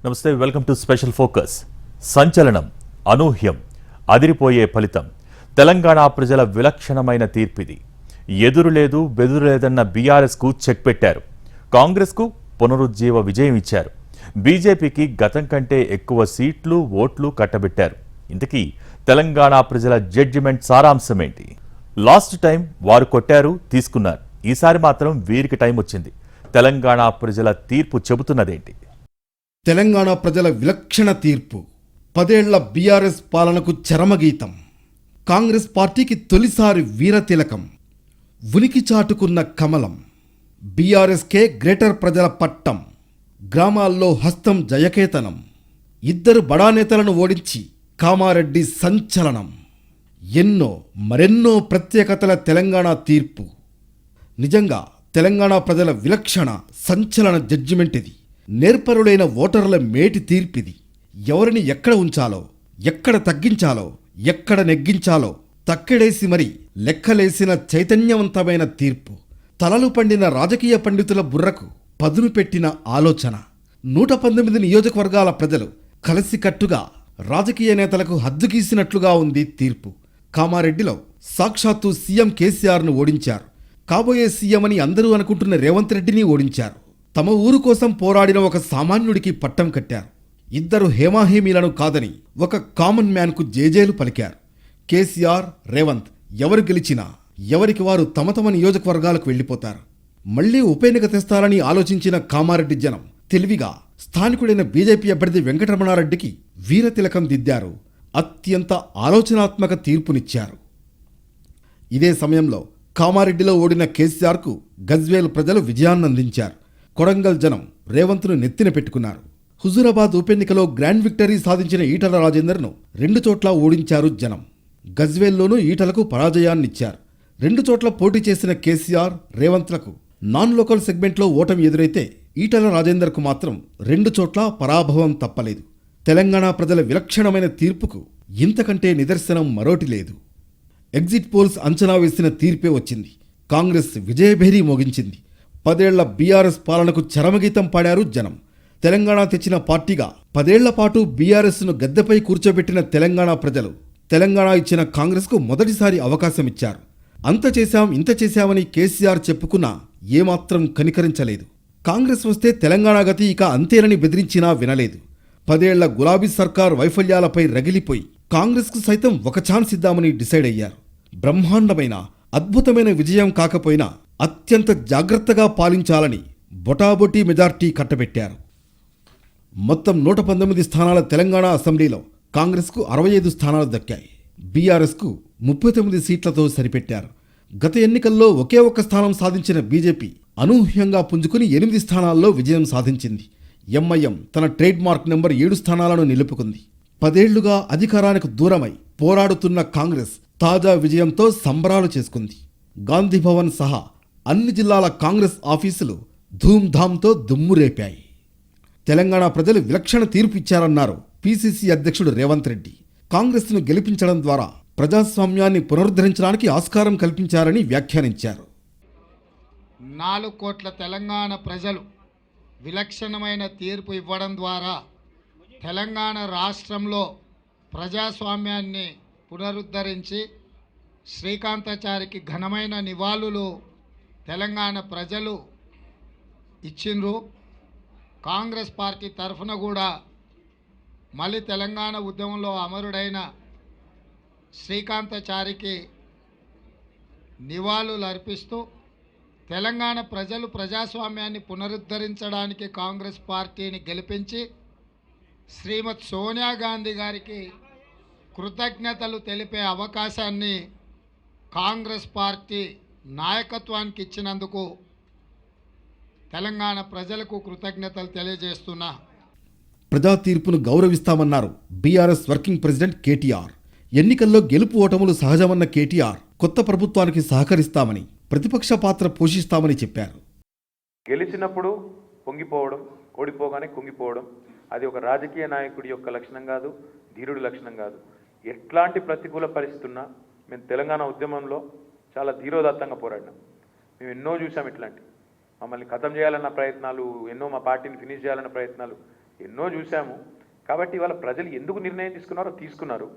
నమస్తే, welcome to special focus. సంచలనం, అనూహ్యం, అదిరిపోయే ఫలితం. తెలంగాణ ప్రజల విలక్షణమైన తీర్పిది. ఎదురులేదు బెదురులేదన్న బీఆర్ఎస్కు చెక్ పెట్టారు. కాంగ్రెస్కు పునరుజ్జీవ విజయం ఇచ్చారు. బీజేపీకి గతం కంటే ఎక్కువ సీట్లు, ఓట్లు కట్టబెట్టారు. ఇంతకీ తెలంగాణ ప్రజల జడ్జిమెంట్ సారాంశమేంటి? లాస్ట్ టైం వారు కొట్టారు, తీసుకున్నారు. ఈసారి మాత్రం వీరికి టైం వచ్చింది. తెలంగాణ ప్రజల తీర్పు చెబుతున్నదేంటి? తెలంగాణ ప్రజల విలక్షణ తీర్పు. 10 ఏళ్ల బీఆర్ఎస్ పాలనకు చరమగీతం. కాంగ్రెస్ పార్టీకి తొలిసారి వీరతిలకం. ఉనికి చాటుకున్న కమలం. బీఆర్ఎస్కే గ్రేటర్ ప్రజల పట్టం. గ్రామాల్లో హస్తం జయకేతనం. 2 బడా నేతలను ఓడించి కామారెడ్డి సంచలనం. మరెన్నో ప్రత్యేకతల తెలంగాణ తీర్పు. నిజంగా తెలంగాణ ప్రజల విలక్షణ సంచలన జడ్జిమెంట్ ఇది. నేర్పరులైన ఓటర్ల మేటి తీర్పిది. ఎవరిని ఎక్కడ ఉంచాలో, ఎక్కడ తగ్గించాలో, ఎక్కడ నెగ్గించాలో తక్కెడేసి మరి లెక్కలేసిన చైతన్యవంతమైన తీర్పు. తలలు పండిన రాజకీయ పండితుల బుర్రకు పదును పెట్టిన ఆలోచన. 119 నియోజకవర్గాల ప్రజలు కలిసికట్టుగా రాజకీయ నేతలకు హద్దుగీసినట్లుగా ఉంది తీర్పు. కామారెడ్డిలో సాక్షాత్తు సీఎం కేసీఆర్ను ఓడించారు. కాబోయే సీఎం అని అందరూ అనుకుంటున్న రేవంత్ రెడ్డిని ఓడించారు. తమ ఊరు కోసం పోరాడిన ఒక సామాన్యుడికి పట్టం కట్టారు. 2 హేమాహేమీలను కాదని ఒక కామన్ మ్యాన్కు జేజేలు పలికారు. కేసీఆర్, రేవంత్ ఎవరు గెలిచినా ఎవరికి వారు తమ తమ నియోజకవర్గాలకు వెళ్లిపోతారు. మళ్లీ ఉప ఎన్నిక తెస్తారని ఆలోచించిన కామారెడ్డి జనం తెలివిగా స్థానికుడైన బీజేపీ అభ్యర్థి వెంకటరమణారెడ్డికి వీరతిలకం దిద్దారు. అత్యంత ఆలోచనాత్మక తీర్పునిచ్చారు. ఇదే సమయంలో కామారెడ్డిలో ఓడిన కేసీఆర్కు గజ్వేల్ ప్రజలు విజయాన్నందించారు. కొడంగల్ జనం రేవంత్ను నెత్తిన పెట్టుకున్నారు. హుజూరాబాద్ ఉప ఎన్నికలో గ్రాండ్ విక్టరీ సాధించిన ఈటల రాజేందర్ను 2 చోట్ల ఓడించారు జనం. గజ్వేల్లోనూ ఈటలకు పరాజయాన్నిచ్చారు. 2 చోట్ల పోటీ చేసిన కేసీఆర్, రేవంత్లకు నాన్ లోకల్ సెగ్మెంట్లో ఓటమి ఎదురైతే ఈటల రాజేందర్కు మాత్రం 2 చోట్ల పరాభవం తప్పలేదు. తెలంగాణ ప్రజల విలక్షణమైన తీర్పుకు ఇంతకంటే నిదర్శనం మరోటి లేదు. ఎగ్జిట్ పోల్స్ అంచనా వేసిన తీర్పే వచ్చింది. కాంగ్రెస్ విజయభేరీ మోగించింది. 10 ఏళ్ల బీఆర్ఎస్ పాలనకు చరమగీతం పాడారు జనం. తెలంగాణ తెచ్చిన పార్టీగా 10 ఏళ్ల పాటు బీఆర్ఎస్ను గద్దెపై కూర్చోబెట్టిన తెలంగాణ ప్రజలు తెలంగాణ ఇచ్చిన కాంగ్రెస్కు మొదటిసారి అవకాశమిచ్చారు. అంత చేశాం, ఇంత చేశామని కేసీఆర్ చెప్పుకున్నా ఏమాత్రం కనికరించలేదు. కాంగ్రెస్ వస్తే తెలంగాణ గతి ఇక అంతేనని బెదిరించినా వినలేదు. 10 ఏళ్ల గులాబీ సర్కార్ వైఫల్యాలపై రగిలిపోయి కాంగ్రెస్కు సైతం ఒక ఛాన్స్ ఇద్దామని డిసైడ్ అయ్యారు. బ్రహ్మాండమైన అద్భుతమైన విజయం కాకపోయినా అత్యంత జాగ్రత్తగా పాలించాలని బొటాబొటీ మెజార్టీ కట్టబెట్టారు. మొత్తం 119 స్థానాల తెలంగాణ అసెంబ్లీలో కాంగ్రెస్కు 65 స్థానాలు దక్కాయి. బీఆర్ఎస్కు 39 సీట్లతో సరిపెట్టారు. గత ఎన్నికల్లో ఒకే ఒక్క స్థానం సాధించిన బీజేపీ అనూహ్యంగా పుంజుకుని 8 స్థానాల్లో విజయం సాధించింది. ఎంఐఎం తన ట్రేడ్ మార్క్ నెంబర్ 7 స్థానాలను నిలుపుకుంది. 10 ఏళ్లుగా అధికారానికి దూరమై పోరాడుతున్న కాంగ్రెస్ తాజా విజయంతో సంబరాలు చేసుకుంది. గాంధీభవన్ సహా అన్ని జిల్లాల కాంగ్రెస్ ఆఫీసులు ధూమ్ధామ్తో దుమ్మురేపాయి. తెలంగాణ ప్రజలు విలక్షణ తీర్పు ఇచ్చారన్నారు పీసీసీ అధ్యక్షుడు రేవంత్ రెడ్డి. కాంగ్రెస్ను గెలిపించడం ద్వారా ప్రజాస్వామ్యాన్ని పునరుద్ధరించడానికి ఆస్కారం కల్పించారని వ్యాఖ్యానించారు. 4 కోట్ల తెలంగాణ ప్రజలు విలక్షణమైన తీర్పు ఇవ్వడం ద్వారా తెలంగాణ రాష్ట్రంలో ప్రజాస్వామ్యాన్ని పునరుద్ధరించి శ్రీకాంతాచారికి ఘనమైన నివాళులు తెలంగాణ ప్రజలు ఇచ్చిండ్రు. కాంగ్రెస్ పార్టీ తరఫున కూడా మళ్ళీ తెలంగాణ ఉద్యమంలో అమరుడైన శ్రీకాంతాచారికి నివాళులు అర్పిస్తూ తెలంగాణ ప్రజలు ప్రజాస్వామ్యాన్ని పునరుద్ధరించడానికి కాంగ్రెస్ పార్టీని గెలిపించి శ్రీమతి సోనియా గాంధీ గారికి కృతజ్ఞతలు తెలిపే అవకాశాన్ని కాంగ్రెస్ పార్టీ నాయకత్వానికి ఇచ్చినందుకు తెలంగాణ ప్రజలకు కృతజ్ఞతలు తెలియజేస్తున్నా. ప్రజా తీర్పును గౌరవిస్తామన్నారు బీఆర్ఎస్ వర్కింగ్ ప్రెసిడెంట్ కేటీఆర్. ఎన్నికల్లో గెలుపు ఓటములు సహజమన్న కేటీఆర్ కొత్త ప్రభుత్వానికి సహకరిస్తామని, ప్రతిపక్ష పాత్ర పోషిస్తామని చెప్పారు. గెలిచినప్పుడు పొంగిపోవడం, ఓడిపోగానే కుంగిపోవడం అది ఒక రాజకీయ నాయకుడి యొక్క లక్షణం కాదు, ధీరుడి లక్షణం కాదు. ఎట్లాంటి ప్రతికూల పరిస్థితి ఉన్నా మేము తెలంగాణ ఉద్యమంలో చాలా ధీరోదత్తంగా పోరాడినాం. మేము ఎన్నో చూసాం. ఇట్లాంటి మమ్మల్ని ఖతం చేయాలన్న ప్రయత్నాలు ఎన్నో, మా పార్టీని ఫినిష్ చేయాలన్న ప్రయత్నాలు ఎన్నో చూసాము. కాబట్టి ఇవాళ ప్రజలు ఎందుకు నిర్ణయం తీసుకున్నారు.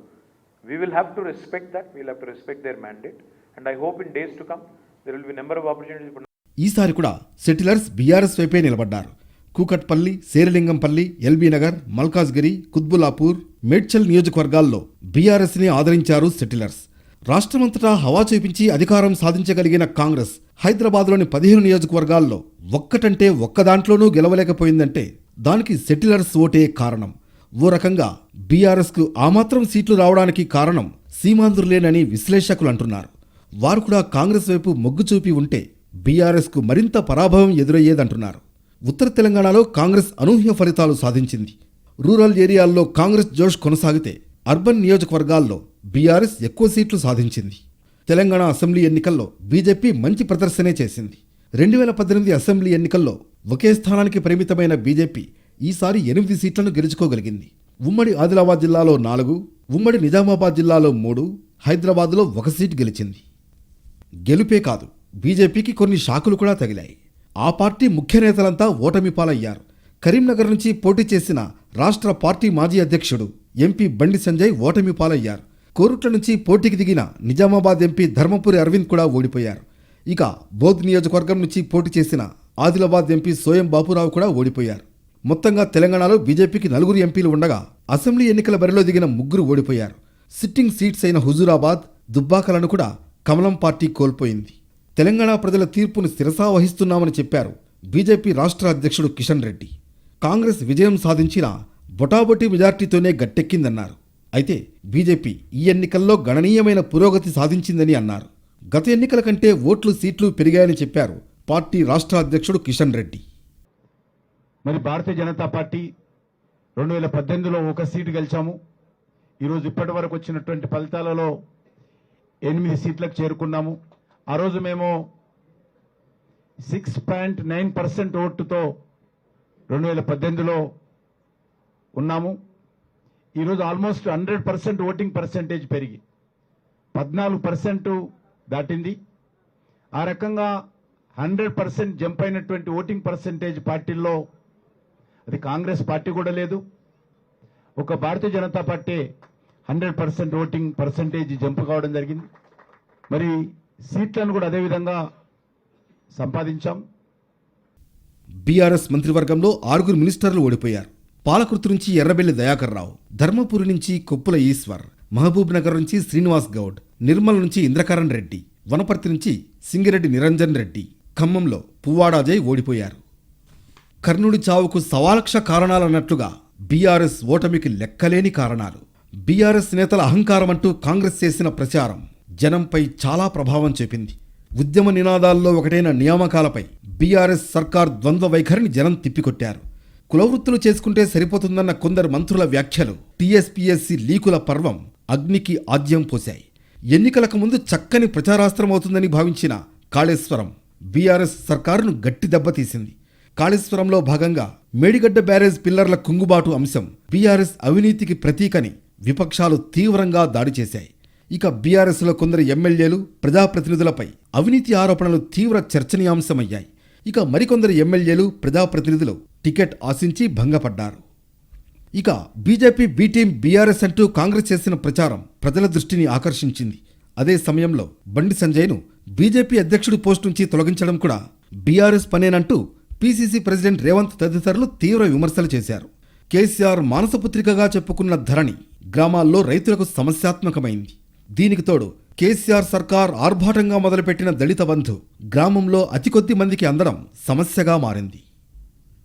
We will have to respect that. We will have to respect their mandate. And I hope in days to come, there will be a number of opportunities. ఈసారి కూడా సెటిలర్స్ బీఆర్ఎస్ వైపే నిలబడ్డారు. కూకట్పల్లి, శేరిలింగంపల్లి, ఎల్బీ నగర్, మల్కాజ్గిరి, కుత్బుల్లాపూర్, మేడ్చల్ నియోజకవర్గాల్లో బీఆర్ఎస్ని ఆదరించారు సెటిలర్స్. రాష్ట్రమంతటా హవా చూపించి అధికారం సాధించగలిగిన కాంగ్రెస్ హైదరాబాద్లోని 15 నియోజకవర్గాల్లో ఒక్కటంటే ఒక్క దాంట్లోనూ గెలవలేకపోయిందంటే దానికి సెటిలర్స్ ఓటే కారణం. ఓ రకంగా బీఆర్ఎస్కు ఆ మాత్రం సీట్లు రావడానికి కారణం సీమాంధ్రులేనని విశ్లేషకులు అంటున్నారు. వారు కూడా కాంగ్రెస్ వైపు మొగ్గు చూపి ఉంటే బీఆర్ఎస్కు మరింత పరాభవం ఎదురయ్యేదంటున్నారు. ఉత్తర తెలంగాణలో కాంగ్రెస్ అనూహ్య ఫలితాలు సాధించింది. రూరల్ ఏరియాల్లో కాంగ్రెస్ జోష్ కొనసాగితే అర్బన్ నియోజకవర్గాల్లో బీఆర్ఎస్ ఎక్కువ సీట్లు సాధించింది. తెలంగాణ అసెంబ్లీ ఎన్నికల్లో బీజేపీ మంచి ప్రదర్శనే చేసింది. 2018 అసెంబ్లీ ఎన్నికల్లో ఒకే స్థానానికి పరిమితమైన బీజేపీ ఈసారి 8 సీట్లను గెలుచుకోగలిగింది. ఉమ్మడి ఆదిలాబాద్ జిల్లాలో 4, ఉమ్మడి నిజామాబాద్ జిల్లాలో 3, హైదరాబాద్లో 1 సీటు గెలిచింది. గెలుపే కాదు, బీజేపీకి కొన్ని షాకులు కూడా తగిలాయి. ఆ పార్టీ ముఖ్య నేతలంతా ఓటమి పాలయ్యారు. కరీంనగర్ నుంచి పోటీ చేసిన రాష్ట్ర పార్టీ మాజీ అధ్యక్షుడు ఎంపీ బండి సంజయ్ ఓటమి పాలయ్యారు. కోరుట్ల నుంచి పోటీకి దిగిన నిజామాబాద్ ఎంపీ ధర్మపురి అరవింద్ కూడా ఓడిపోయారు. ఇక బోధ్ నియోజకవర్గం నుంచి పోటీ చేసిన ఆదిలాబాద్ ఎంపీ సోయం బాపురావు కూడా ఓడిపోయారు. మొత్తంగా తెలంగాణలో బీజేపీకి 4 ఎంపీలు ఉండగా అసెంబ్లీ ఎన్నికల బరిలో దిగిన 3 ఓడిపోయారు. సిట్టింగ్ సీట్స్ అయిన హుజూరాబాద్, దుబ్బాకలను కూడా కమలం పార్టీ కోల్పోయింది. తెలంగాణ ప్రజల తీర్పును శిరసా వహిస్తున్నామని చెప్పారు బీజేపీ రాష్ట్ర అధ్యక్షుడు కిషన్ రెడ్డి. కాంగ్రెస్ విజయం సాధించిన బొటాబొటీ మెజార్టీతోనే గట్టెక్కిందన్నారు. అయితే బీజేపీ ఈ ఎన్నికల్లో గణనీయమైన పురోగతి సాధించిందని అన్నారు. గత ఎన్నికల కంటే ఓట్లు, సీట్లు పెరిగాయని చెప్పారు పార్టీ రాష్ట్ర అధ్యక్షుడు కిషన్ రెడ్డి. మరి భారతీయ జనతా పార్టీ 2018లో 1 సీటు గెలిచాము. ఈరోజు ఇప్పటి వరకు వచ్చినటువంటి ఫలితాలలో 8 సీట్లకు చేరుకున్నాము. ఆ రోజు మేము 6.9% ఓటుతో 2018లో ఉన్నాము. ఈరోజు ఆల్మోస్ట్ 100% ఓటింగ్ పర్సెంటేజ్ పెరిగి 14% దాటింది. ఆ రకంగా 100% జంప్ అయినటువంటి ఓటింగ్ పర్సెంటేజ్ పార్టీల్లో అది కాంగ్రెస్ పార్టీ కూడా లేదు. ఒక Bharatiya Janata Party 100% voting percentage jump కావడం జరిగింది. మరి సీట్లను కూడా అదేవిధంగా సంపాదించాం. బీఆర్ఎస్ మంత్రివర్గంలో 6 మినిస్టర్లు ఓడిపోయారు. పాలకుర్తి నుంచి ఎర్రబెల్లి దయాకర్ రావు, ధర్మపురి నుంచి కొప్పుల ఈశ్వర్, మహబూబ్ నగర్ నుంచి శ్రీనివాస్ గౌడ్, నిర్మల్ నుంచి ఇంద్రకరణ్ రెడ్డి, వనపర్తి నుంచి సింగిరెడ్డి నిరంజన్ రెడ్డి, ఖమ్మంలో పువ్వాడ అజయ్ ఓడిపోయారు. కర్ణుడి చావుకు 1,00,000 కారణాలన్నట్లుగా బీఆర్ఎస్ ఓటమికి లెక్కలేని కారణాలు. బీఆర్ఎస్ నేతల అహంకారమంటూ కాంగ్రెస్ చేసిన ప్రచారం జనంపై చాలా ప్రభావం చూపింది. ఉద్యమ నినాదాల్లో ఒకటైన నియామకాలపై బీఆర్ఎస్ సర్కార్ ద్వంద్వ వైఖరిని జనం తిప్పికొట్టారు. కులవృత్తులు చేసుకుంటే సరిపోతుందన్న కొందరు మంత్రుల వ్యాఖ్యలు టీఎస్పీఎస్సీ లీకుల పర్వం అగ్నికి ఆజ్యం పోశాయి. ఎన్నికలకు ముందు చక్కని ప్రచారాస్త్రమవుతుందని భావించిన కాళేశ్వరం బీఆర్ఎస్ సర్కారును గట్టి దెబ్బతీసింది. కాళేశ్వరంలో భాగంగా మేడిగడ్డ బ్యారేజ్ పిల్లర్ల కుంగుబాటు అంశం బీఆర్ఎస్ అవినీతికి ప్రతీకని విపక్షాలు తీవ్రంగా దాడి చేశాయి. ఇక బీఆర్ఎస్లో కొందరు ఎమ్మెల్యేలు, ప్రజాప్రతినిధులపై అవినీతి ఆరోపణలు తీవ్ర చర్చనీయాంశమయ్యాయి. ఇక మరికొందరు ఎమ్మెల్యేలు, ప్రజాప్రతినిధులు టికెట్ ఆశించి భంగపడ్డారు. ఇక బీజేపీ బి టీం బీఆర్ఎస్ అంటూ కాంగ్రెస్ చేసిన ప్రచారం ప్రజల దృష్టిని ఆకర్షించింది. అదే సమయంలో బండి సంజయ్ను బీజేపీ అధ్యక్షుడి పోస్టు నుంచి తొలగించడం కూడా బీఆర్ఎస్ పనేనంటూ పీసీసీ ప్రెసిడెంట్ రేవంత్ తదితరులు తీవ్ర విమర్శలు చేశారు. కేసీఆర్ మానసపుత్రికగా చెప్పుకున్న ధరణి గ్రామాల్లో రైతులకు సమస్యాత్మకమైంది. దీనికి తోడు కేసీఆర్ సర్కార్ ఆర్భాటంగా మొదలుపెట్టిన దళిత బంధు గ్రామంలో అతి కొద్ది మందికి అందడం సమస్యగా మారింది.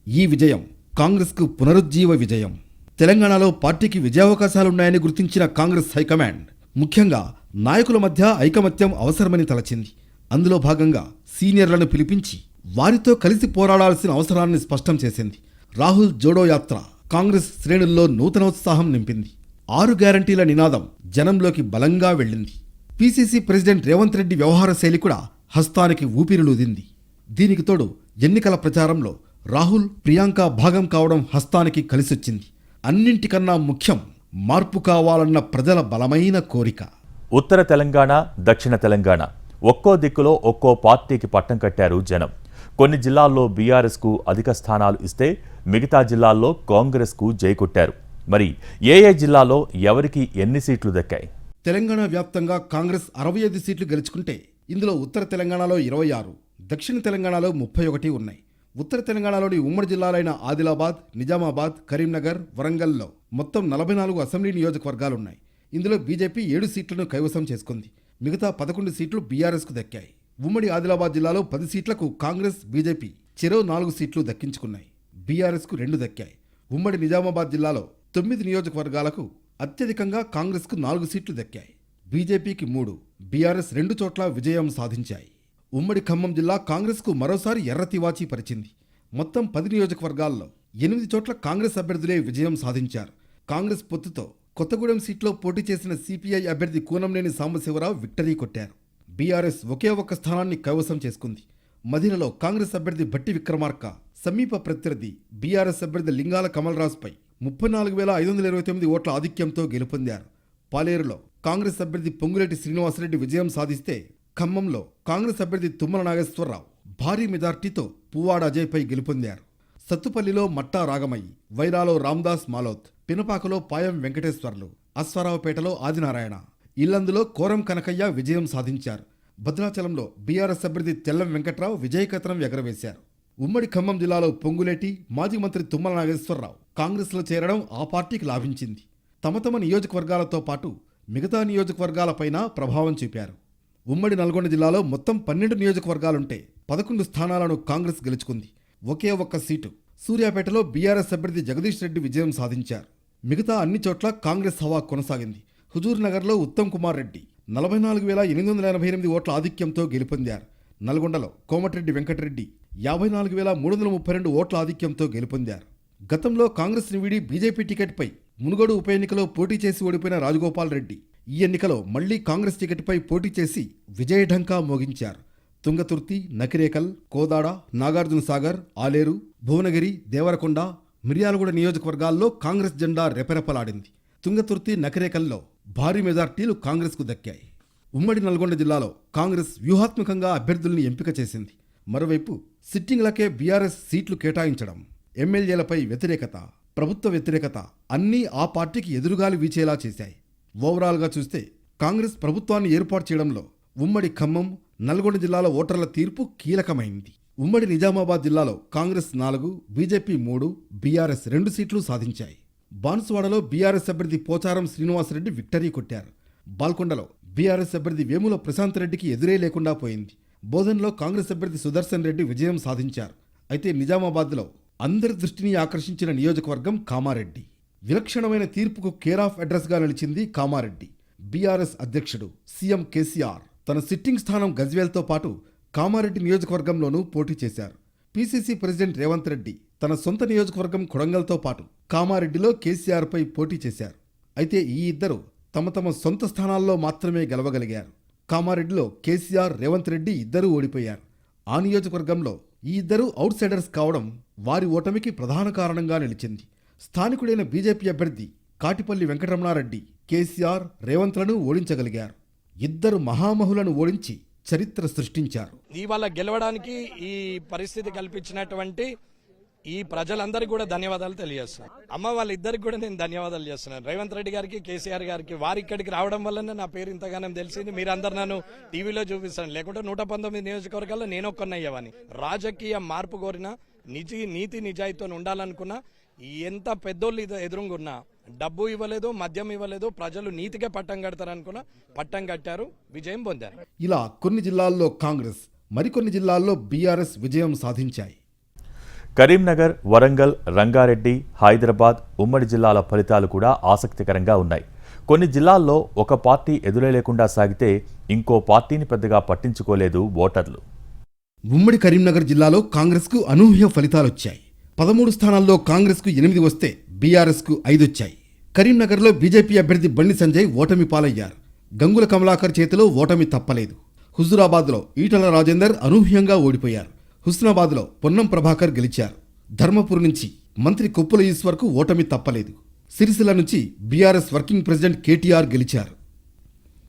ఈ విజయం కాంగ్రెస్కు పునరుజ్జీవ విజయం. తెలంగాణలో పార్టీకి విజయావకాశాలున్నాయని గుర్తించిన కాంగ్రెస్ హైకమాండ్ ముఖ్యంగా నాయకుల మధ్య ఐకమత్యం అవసరమని తలచింది. అందులో భాగంగా సీనియర్లను పిలిపించి వారితో కలిసి పోరాడాల్సిన అవసరాన్ని స్పష్టం చేసింది. రాహుల్ జోడో యాత్ర కాంగ్రెస్ శ్రేణుల్లో నూతనోత్సాహం నింపింది. 6 గ్యారంటీల నినాదం జనంలోకి బలంగా వెళ్ళింది. పీసీసీ ప్రెసిడెంట్ రేవంత్ రెడ్డి వ్యవహార శైలి కూడా హస్తానికి ఊపిరిలూదింది. దీనికి తోడు ఎన్నికల ప్రచారంలో రాహుల్, ప్రియాంక భాగం కావడం హస్తానికి కలిసొచ్చింది. అన్నింటికన్నా ముఖ్యం మార్పు కావాలన్న ప్రజల బలమైన కోరిక. ఉత్తర తెలంగాణ, దక్షిణ తెలంగాణ ఒక్కో దిక్కులో ఒక్కో పార్టీకి పట్టం కట్టారు జనం. కొన్ని జిల్లాల్లో బీఆర్ఎస్కు అధిక స్థానాలు ఇస్తే మిగతా జిల్లాల్లో కాంగ్రెస్కు జై కొట్టారు. మరి ఏ జిల్లాలో ఎవరికి ఎన్ని సీట్లు దక్కాయి? తెలంగాణ వ్యాప్తంగా కాంగ్రెస్ 65 సీట్లు గెలుచుకుంటే ఇందులో ఉత్తర తెలంగాణలో 26, దక్షిణ తెలంగాణలో 31 ఉన్నాయి. ఉత్తర తెలంగాణలోని ఉమ్మడి జిల్లాలైన ఆదిలాబాద్, నిజామాబాద్, కరీంనగర్, వరంగల్లో మొత్తం 44 అసెంబ్లీ నియోజకవర్గాలున్నాయి. ఇందులో బీజేపీ 7 సీట్లను కైవసం చేసుకుంది. మిగతా 11 సీట్లు బీఆర్ఎస్కు దక్కాయి. ఉమ్మడి ఆదిలాబాద్ జిల్లాలో 10 సీట్లకు కాంగ్రెస్, బీజేపీ చెరో 4 సీట్లు దక్కించుకున్నాయి. బీఆర్ఎస్కు 2 దక్కాయి. ఉమ్మడి నిజామాబాద్ జిల్లాలో 9 నియోజకవర్గాలకు అత్యధికంగా కాంగ్రెస్కు 4 సీట్లు దక్కాయి. బీజేపీకి 3, బీఆర్ఎస్ 2 చోట్ల విజయం సాధించాయి. ఉమ్మడి ఖమ్మం జిల్లా కాంగ్రెస్కు మరోసారి ఎర్రతివాచి పరిచింది. మొత్తం 10 నియోజకవర్గాల్లో 8 చోట్ల కాంగ్రెస్ అభ్యర్థులే విజయం సాధించారు. కాంగ్రెస్ పొత్తుతో కొత్తగూడెం సీట్లో పోటీ చేసిన సిపిఐ అభ్యర్థి కూనంనేని సాంబశివరావు విక్టరీ కొట్టారు. బీఆర్ఎస్ ఒకే ఒక్క స్థానాన్ని కైవసం చేసుకుంది. మదిరలో కాంగ్రెస్ అభ్యర్థి భట్టి విక్రమార్క సమీప ప్రత్యర్థి బీఆర్ఎస్ అభ్యర్థి లింగాల కమలరాజుపై 34,529 ఓట్ల ఆధిక్యంతో గెలుపొందారు. పాలేరులో కాంగ్రెస్ అభ్యర్థి పొంగులేటి శ్రీనివాసరెడ్డి విజయం సాధిస్తే ఖమ్మంలో కాంగ్రెస్ అభ్యర్థి తుమ్మల నాగేశ్వరరావు భారీ మెజార్టీతో పువ్వాడ అజయ్పై గెలుపొందారు. సత్తుపల్లిలో మట్టా రాగమయ్యి, వైరాలో రామ్దాస్ మాలోత్, పినపాకలో పాయం వెంకటేశ్వర్లు, అశ్వారావుపేటలో ఆదినారాయణ, ఇల్లందులో కోరం కనకయ్య విజయం సాధించారు. భద్రాచలంలో బీఆర్ఎస్ అభ్యర్థి తెల్లం వెంకట్రావు విజయకతనం ఎగరవేశారు. ఉమ్మడి ఖమ్మం జిల్లాలో పొంగులేటి, మాజీ మంత్రి తుమ్మల నాగేశ్వరరావు కాంగ్రెస్లో చేరడం ఆ పార్టీకి లాభించింది. తమ నియోజకవర్గాలతో పాటు మిగతా నియోజకవర్గాలపైన ప్రభావం చూపారు. ఉమ్మడి నల్గొండ జిల్లాలో మొత్తం 12 నియోజకవర్గాలుంటే 11 స్థానాలను కాంగ్రెస్ గెలుచుకుంది. ఒకే ఒక్క సీటు సూర్యాపేటలో బీఆర్ఎస్ అభ్యర్థి జగదీష్ రెడ్డి విజయం సాధించారు. మిగతా అన్ని చోట్ల కాంగ్రెస్ హవా కొనసాగింది. హుజూర్ నగర్లో ఉత్తమ్ కుమార్ రెడ్డి 44,888 ఓట్ల ఆధిక్యంతో గెలుపొందారు. నల్గొండలో కోమటిరెడ్డి వెంకటరెడ్డి 54,332 ఓట్ల ఆధిక్యంతో గెలుపొందారు. గతంలో కాంగ్రెస్ ని వీడి బీజేపీ టికెట్పై మునుగోడు ఉప ఎన్నికలో పోటీ చేసి ఓడిపోయిన రాజగోపాల్ రెడ్డి ఈ ఎన్నికలో మళ్లీ కాంగ్రెస్ టికెట్పై పోటీ చేసి విజయఢంకా మోగించారు. తుంగతుర్తి, నకిరేకల్, కోదాడ, నాగార్జునసాగర్, ఆలేరు, భువనగిరి, దేవరకొండ, మిర్యాలగూడ నియోజకవర్గాల్లో కాంగ్రెస్ జెండా రెపరెపలాడింది. తుంగతుర్తి, నకిరేకల్లో భారీ మెజార్టీలు కాంగ్రెస్కు దక్కాయి. ఉమ్మడి నల్గొండ జిల్లాలో కాంగ్రెస్ వ్యూహాత్మకంగా అభ్యర్థుల్ని ఎంపిక చేసింది. మరోవైపు సిట్టింగ్లకే బీఆర్ఎస్ సీట్లు కేటాయించడం, ఎమ్మెల్యేలపై వ్యతిరేకత, ప్రభుత్వ వ్యతిరేకత అన్నీ ఆ పార్టీకి ఎదురుగాలి వీచేలా చేశాయి. ఓవరాల్గా చూస్తే కాంగ్రెస్ ప్రభుత్వాన్ని ఏర్పాటు చేయడంలో ఉమ్మడి ఖమ్మం, నల్గొండ జిల్లాల ఓటర్ల తీర్పు కీలకమైంది. ఉమ్మడి నిజామాబాద్ జిల్లాలో కాంగ్రెస్ 4, బీజేపీ 3, బీఆర్ఎస్ 2 సీట్లు సాధించాయి. బాన్సువాడలో బీఆర్ఎస్ అభ్యర్థి పోచారం శ్రీనివాసరెడ్డి విక్టరీ కొట్టారు. బాల్కొండలో బీఆర్ఎస్ అభ్యర్థి వేముల ప్రశాంత్ రెడ్డికి ఎదురే లేకుండా పోయింది. బోధన్లో కాంగ్రెస్ అభ్యర్థి సుదర్శన్ రెడ్డి విజయం సాధించారు. అయితే నిజామాబాద్లో అందరి దృష్టిని ఆకర్షించిన నియోజకవర్గం కామారెడ్డి. విలక్షణమైన తీర్పుకు కేర్ ఆఫ్ అడ్రస్గా నిలిచింది కామారెడ్డి. బీఆర్ఎస్ అధ్యక్షుడు సీఎం కేసీఆర్ తన సిట్టింగ్ స్థానం గజ్వేల్తో పాటు కామారెడ్డి నియోజకవర్గంలోనూ పోటీ చేశారు. పీసీసీ ప్రెసిడెంట్ రేవంత్ రెడ్డి తన సొంత నియోజకవర్గం కొడంగల్తో పాటు కామారెడ్డిలో కేసీఆర్పై పోటీ చేశారు. అయితే ఈ ఇద్దరు తమ సొంత స్థానాల్లో మాత్రమే గెలవగలిగారు. కామారెడ్డిలో కేసీఆర్, రేవంత్ రెడ్డి ఇద్దరూ ఓడిపోయారు. ఆ నియోజకవర్గంలో ఈ ఇద్దరు అవుట్ సైడర్స్ కావడం వారి ఓటమికి ప్రధాన కారణంగా నిలిచింది. స్థానికుడైన బీజేపీ అభ్యర్థి కాటిపల్లి వెంకటరమణారెడ్డి కేసీఆర్, రేవంత్లను ఓడించగలిగారు. ఇద్దరు మహామహులను ఓడించి చరిత్ర సృష్టించారు. ఇవాళ గెలవడానికి ఈ పరిస్థితి కల్పించినటువంటి ఈ ప్రజలందరికీ కూడా ధన్యవాదాలు తెలియజేస్తున్నాను. అమ్మ వాళ్ళిద్దరికి కూడా నేను ధన్యవాదాలు చేస్తున్నాను. రేవంత్ రెడ్డి గారికి, కేసీఆర్ గారికి. వారి ఇక్కడికి రావడం వల్లనే నా పేరు ఇంతగానం తెలిసింది. మీరందరూ నన్ను టీవీలో చూపిస్తాను. లేకుంటే 119 నియోజకవర్గాల్లో నేను ఒక్కనయ్యేవాని. రాజకీయ మార్పు కోరిన, నీతి నిజాయితీతో ఉండాలనుకున్నా, ఎంత పెద్దోళ్ళు ఎదురుగున్నా డబ్బు ఇవ్వలేదు, మద్యం ఇవ్వలేదు, ప్రజలు నీతిగా పట్టం కడతారనుకున్నా పట్టం కట్టారు, విజయం పొందారు. ఇలా కొన్ని జిల్లాల్లో కాంగ్రెస్, మరికొన్ని జిల్లాల్లో బీఆర్ఎస్ విజయం సాధించాయి. కరీంనగర్, వరంగల్, రంగారెడ్డి, హైదరాబాద్ ఉమ్మడి జిల్లాల ఫలితాలు కూడా ఆసక్తికరంగా ఉన్నాయి. కొన్ని జిల్లాల్లో ఒక పార్టీ ఎదురే లేకుండా సాగితే ఇంకో పార్టీని పెద్దగా పట్టించుకోలేదు ఓటర్లు. ఉమ్మడి కరీంనగర్ జిల్లాలో కాంగ్రెస్కు అనూహ్య ఫలితాలొచ్చాయి. 13 స్థానాల్లో కాంగ్రెస్కు 8 వస్తే బీఆర్ఎస్కు 5 వచ్చాయి. కరీంనగర్లో బీజేపీ అభ్యర్థి బండి సంజయ్ ఓటమి పాలయ్యారు. గంగుల కమలాకర్ చేతిలో ఓటమి తప్పలేదు. హుజూరాబాద్లో ఈటల రాజేందర్ అనూహ్యంగా ఓడిపోయారు. హుస్నాబాద్లో పొన్నం ప్రభాకర్ గెలిచారు. ధర్మపురి నుంచి మంత్రి కొప్పుల ఈశ్వర్కు ఓటమి తప్పలేదు. సిరిసిల్ల నుంచి బీఆర్ఎస్ వర్కింగ్ ప్రెసిడెంట్ కేటీఆర్ గెలిచారు.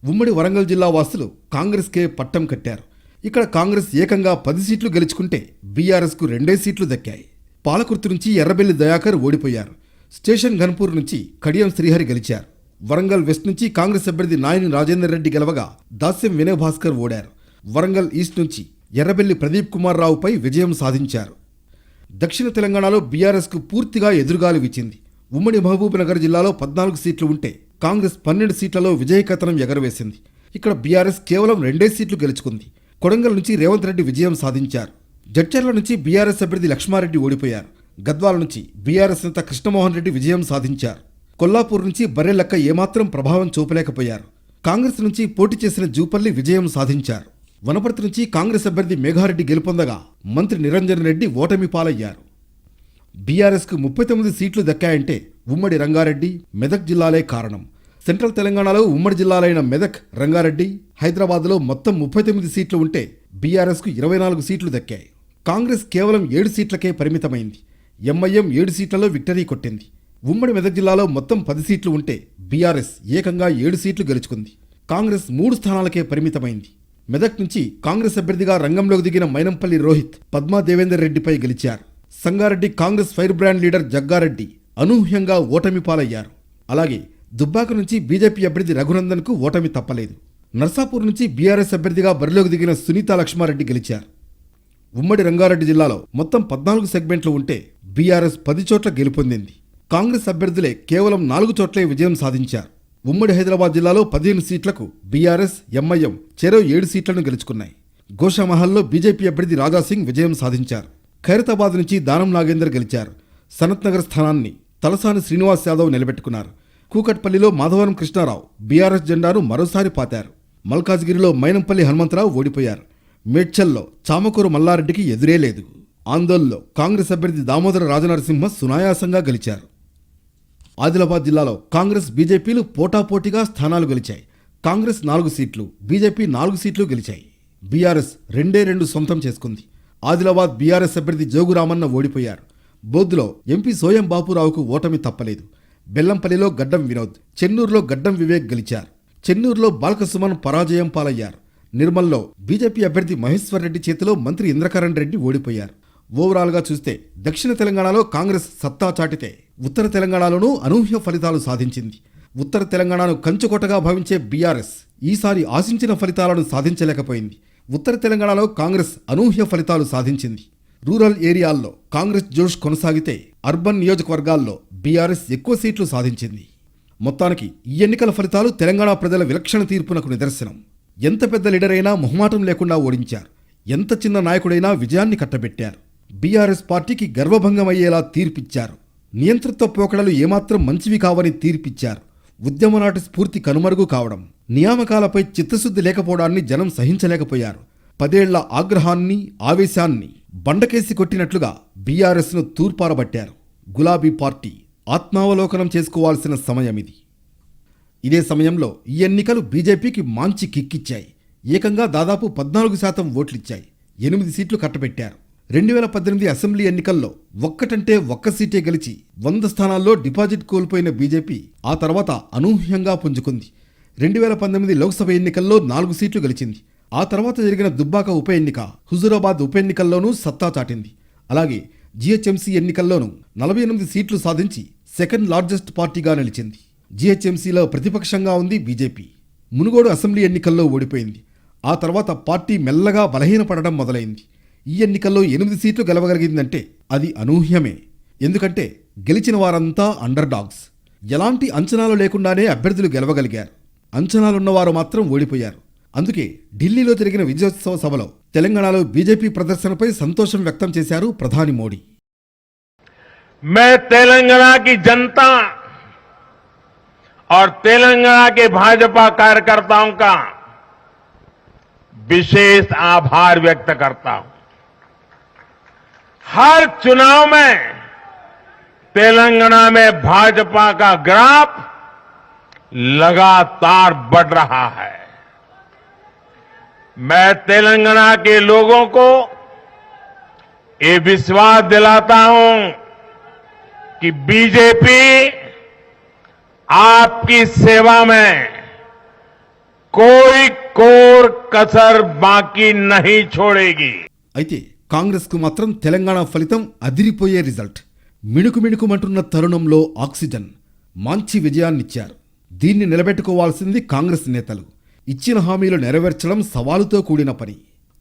ఉమ్మడి వరంగల్ జిల్లా వాసులు కాంగ్రెస్కే పట్టం కట్టారు. ఇక్కడ కాంగ్రెస్ ఏకంగా 10 సీట్లు గెలుచుకుంటే బీఆర్ఎస్కు 2 సీట్లు దక్కాయి. పాలకుర్తి నుంచి ఎర్రబెల్లి దయాకర్ ఓడిపోయారు. స్టేషన్ ఘన్పూర్ నుంచి కడియం శ్రీహరి గెలిచారు. వరంగల్ వెస్ట్ నుంచి కాంగ్రెస్ అభ్యర్థి నాయని రాజేందర్ రెడ్డి గెలవగా దాస్యం వినయ్ భాస్కర్ ఓడారు. వరంగల్ ఈస్ట్ నుంచి ఎర్రబెల్లి ప్రదీప్ కుమార్ రావుపై విజయం సాధించారు. దక్షిణ తెలంగాణలో బీఆర్ఎస్కు పూర్తిగా ఎదురుగాలి వీచింది. ఉమ్మడి మహబూబ్నగర్ జిల్లాలో 14 సీట్లు ఉంటే కాంగ్రెస్ 12 సీట్లలో విజయకతనం ఎగరవేసింది. ఇక్కడ బీఆర్ఎస్ కేవలం 2 సీట్లు గెలుచుకుంది. కొడంగల్ నుంచి రేవంత్ రెడ్డి విజయం సాధించారు. జడ్చర్ల నుంచి బీఆర్ఎస్ అభ్యర్థి లక్ష్మారెడ్డి ఓడిపోయారు. గద్వాల నుంచి బీఆర్ఎస్ నేత కృష్ణమోహన్ రెడ్డి విజయం సాధించారు. కొల్లాపూర్ నుంచి బర్రెలక్క ఏమాత్రం ప్రభావం చూపలేకపోయారు. కాంగ్రెస్ నుంచి పోటీ చేసిన జూపల్లి విజయం సాధించారు. వనపర్తి నుంచి కాంగ్రెస్ అభ్యర్థి మేఘారెడ్డి గెలుపొందగా మంత్రి నిరంజన్ రెడ్డి ఓటమి పాలయ్యారు. బీఆర్ఎస్కు 39 సీట్లు దక్కాయంటే ఉమ్మడి రంగారెడ్డి, మెదక్ జిల్లాలే కారణం. సెంట్రల్ తెలంగాణలో ఉమ్మడి జిల్లాలైన మెదక్, రంగారెడ్డి, హైదరాబాద్లో మొత్తం 39 సీట్లు ఉంటే బీఆర్ఎస్కు 24 సీట్లు దక్కాయి. కాంగ్రెస్ కేవలం 7 సీట్లకే పరిమితమైంది. ఎంఐఎం 7 సీట్లలో విక్టరీ కొట్టింది. ఉమ్మడి మెదక్ జిల్లాలో మొత్తం 10 సీట్లు ఉంటే బీఆర్ఎస్ ఏకంగా 7 సీట్లు గెలుచుకుంది. కాంగ్రెస్ 3 స్థానాలకే పరిమితమైంది. మెదక్ నుంచి కాంగ్రెస్ అభ్యర్థిగా రంగంలోకి దిగిన మైనంపల్లి రోహిత్ పద్మా దేవేందర్ రెడ్డిపై గెలిచారు. Sangareddy Congress fire brand leader Jaggareddy అనూహ్యంగా ఓటమి పాలయ్యారు. అలాగే దుబ్బాక నుంచి బీజేపీ అభ్యర్థి రఘునందన్కు ఓటమి తప్పలేదు. నర్సాపూర్ నుంచి బీఆర్ఎస్ అభ్యర్థిగా బరిలోకి దిగిన సునీతా లక్ష్మారెడ్డి గెలిచారు. ఉమ్మడి రంగారెడ్డి జిల్లాలో మొత్తం 14 సెగ్మెంట్లు ఉంటే బీఆర్ఎస్ 10 చోట్ల గెలుపొందింది. కాంగ్రెస్ అభ్యర్థులే కేవలం 4 చోట్లే విజయం సాధించారు. ఉమ్మడి హైదరాబాద్ జిల్లాలో 15 సీట్లకు బీఆర్ఎస్, ఎంఐఎం చెరో 7 సీట్లను గెలుచుకున్నాయి. గోషామహల్లో బీజేపీ అభ్యర్థి రాజాసింగ్ విజయం సాధించారు. ఖైరతాబాద్ నుంచి దానం నాగేందర్ గెలిచారు. సనత్ నగర్ స్థానాన్ని తలసాని శ్రీనివాస్ యాదవ్ నిలబెట్టుకున్నారు. కూకట్పల్లిలో మాధవరం కృష్ణారావు బీఆర్ఎస్ జెండాను మరోసారి పాతారు. మల్కాజ్గిరిలో మైనంపల్లి హనుమంతరావు ఓడిపోయారు. మేడ్చల్లో చామకూరు మల్లారెడ్డికి ఎదురే లేదు. ఆందోళనలో కాంగ్రెస్ అభ్యర్థి దామోదర రాజనరసింహ సునాయాసంగా గెలిచారు. ఆదిలాబాద్ జిల్లాలో కాంగ్రెస్, బీజేపీలు పోటాపోటీగా స్థానాలు గెలిచాయి. కాంగ్రెస్ 4 సీట్లు, బీజేపీ 4 సీట్లు గెలిచాయి. బీఆర్ఎస్ 2 సొంతం చేసుకుంది. ఆదిలాబాద్ బీఆర్ఎస్ అభ్యర్థి జోగురామన్న ఓడిపోయారు. బోద్దులో ఎంపీ సోయం బాపురావుకు ఓటమి తప్పలేదు. బెల్లంపల్లిలో గడ్డం వినోద్, చెన్నూరులో గడ్డం వివేక్ గెలిచారు. చెన్నూరులో బాల్కసుమన్ పరాజయం పాలయ్యారు. నిర్మల్లో బీజేపీ అభ్యర్థి మహేశ్వర్ రెడ్డి చేతిలో మంత్రి ఇంద్రకరణ్ రెడ్డి ఓడిపోయారు. ఓవరాల్గా చూస్తే దక్షిణ తెలంగాణలో కాంగ్రెస్ సత్తా చాటితే ఉత్తర తెలంగాణలోనూ అనూహ్య ఫలితాలు సాధించింది. ఉత్తర తెలంగాణను కంచుకోటగా భావించే బీఆర్ఎస్ ఈసారి ఆశించిన ఫలితాలను సాధించలేకపోయింది. ఉత్తర తెలంగాణలో కాంగ్రెస్ అనూహ్య ఫలితాలు సాధించింది. రూరల్ ఏరియాల్లో కాంగ్రెస్ జోష్ కొనసాగితే అర్బన్ నియోజకవర్గాల్లో బీఆర్ఎస్ ఎక్కువ సీట్లు సాధించింది. మొత్తానికి ఈ ఎన్నికల ఫలితాలు తెలంగాణ ప్రజల విలక్షణ తీర్పునకు నిదర్శనం. ఎంత పెద్ద లీడర్ అయినా మొహమాటం లేకుండా ఓడించారు. ఎంత చిన్న నాయకుడైనా విజయాన్ని కట్టబెట్టారు. బీఆర్ఎస్ పార్టీకి గర్వభంగమయ్యేలా తీర్పిచ్చారు. నియంతృత్వ పోకడలు ఏమాత్రం మంచివి కావని తీర్పిచ్చారు. ఉద్యమనాటి స్ఫూర్తి కనుమరుగు కావడం, నియామకాలపై చిత్తశుద్ధి లేకపోవడాన్ని జనం సహించలేకపోయారు. 10 ఏళ్ల ఆగ్రహాన్ని, ఆవేశాన్ని బండకేసి కొట్టినట్లుగా బీఆర్ఎస్ను తూర్పారబట్టారు. గులాబీ పార్టీ ఆత్మావలోకనం చేసుకోవాల్సిన సమయమిది. ఇదే సమయంలో ఈ ఎన్నికలు బీజేపీకి మాంచి కిక్కిచ్చాయి. ఏకంగా దాదాపు 14% ఓట్లిచ్చాయి. 8 సీట్లు కట్టబెట్టారు. 2018 అసెంబ్లీ ఎన్నికల్లో ఒక్కటంటే ఒక్క సీటే గెలిచి 100 స్థానాల్లో డిపాజిట్ కోల్పోయిన బీజేపీ ఆ తర్వాత అనూహ్యంగా పుంజుకుంది. 2019 లోక్సభ ఎన్నికల్లో 4 సీట్లు గెలిచింది. ఆ తర్వాత జరిగిన దుబ్బాక ఉప ఎన్నిక, హుజూరాబాద్ ఉప ఎన్నికల్లోనూ సత్తా చాటింది. అలాగే జీహెచ్ఎంసీ ఎన్నికల్లోనూ 48 సీట్లు సాధించి సెకండ్ లార్జెస్ట్ పార్టీగా నిలిచింది. జీహెచ్ఎంసీలో ప్రతిపక్షంగా ఉంది బీజేపీ. మునుగోడు అసెంబ్లీ ఎన్నికల్లో ఓడిపోయింది. ఆ తర్వాత పార్టీ మెల్లగా బలహీనపడడం మొదలైంది. ఈ ఎన్నికల్లో 8 సీట్లు గెలవగలిగిందంటే అది అనూహ్యమే. ఎందుకంటే గెలిచిన వారంతా అండర్ డాగ్స్. ఎలాంటి అంచనాలు లేకుండానే అభ్యర్థులు గెలవగలిగారు. అంచనాలున్నవారు మాత్రం ఓడిపోయారు. అందుకే ఢిల్లీలో జరిగిన విజయోత్సవ సభలో తెలంగాణలో బీజేపీ ప్రదర్శనపై సంతోషం వ్యక్తం చేశారు ప్రధాని మోడీ. मैं तेलंगाना की जनता और तेलंगाना के भाजपा कार्यकर्ताओं का विशेष आभार व्यक्त करता हूं. हर चुनाव में तेलंगाना में भाजपा का ग्राफ लगातार बढ़ रहा है. मैं तेलंगाना के लोगों को ये विश्वास दिलाता हूं कि बीजेपी आपकी सेवा में कोई कोर कसर बाकी नहीं छोड़ेगी। అయితే కాంగ్రెస్కు మాత్రం తెలంగాణ ఫలితం అదిరిపోయే రిజల్ట్. మిణుకుమిణుకుమంటున్న తరుణంలో ఆక్సిజన్ మంచి విజయాన్నిచ్చారు. దీన్ని నిలబెట్టుకోవాల్సింది కాంగ్రెస్ నేతలు. ఇచ్చిన హామీలు నెరవేర్చడం సవాలుతో కూడిన పని.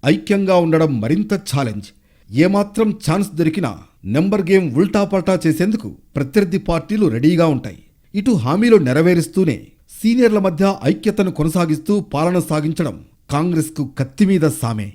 ఐక్యంగా ఉండడం మరింత ఛాలెంజ్. ఏమాత్రం ఛాన్స్ దొరికినా నెంబర్ గేమ్ ఉల్టాపల్టా చేసేందుకు ప్రత్యర్థి పార్టీలు రెడీగా ఉంటాయి. ఇటు హామీలు నెరవేరుస్తూనే సీనియర్ల మధ్య ఐక్యతను కొనసాగిస్తూ పాలన సాగించడం కాంగ్రెస్కు కత్తిమీద సామే.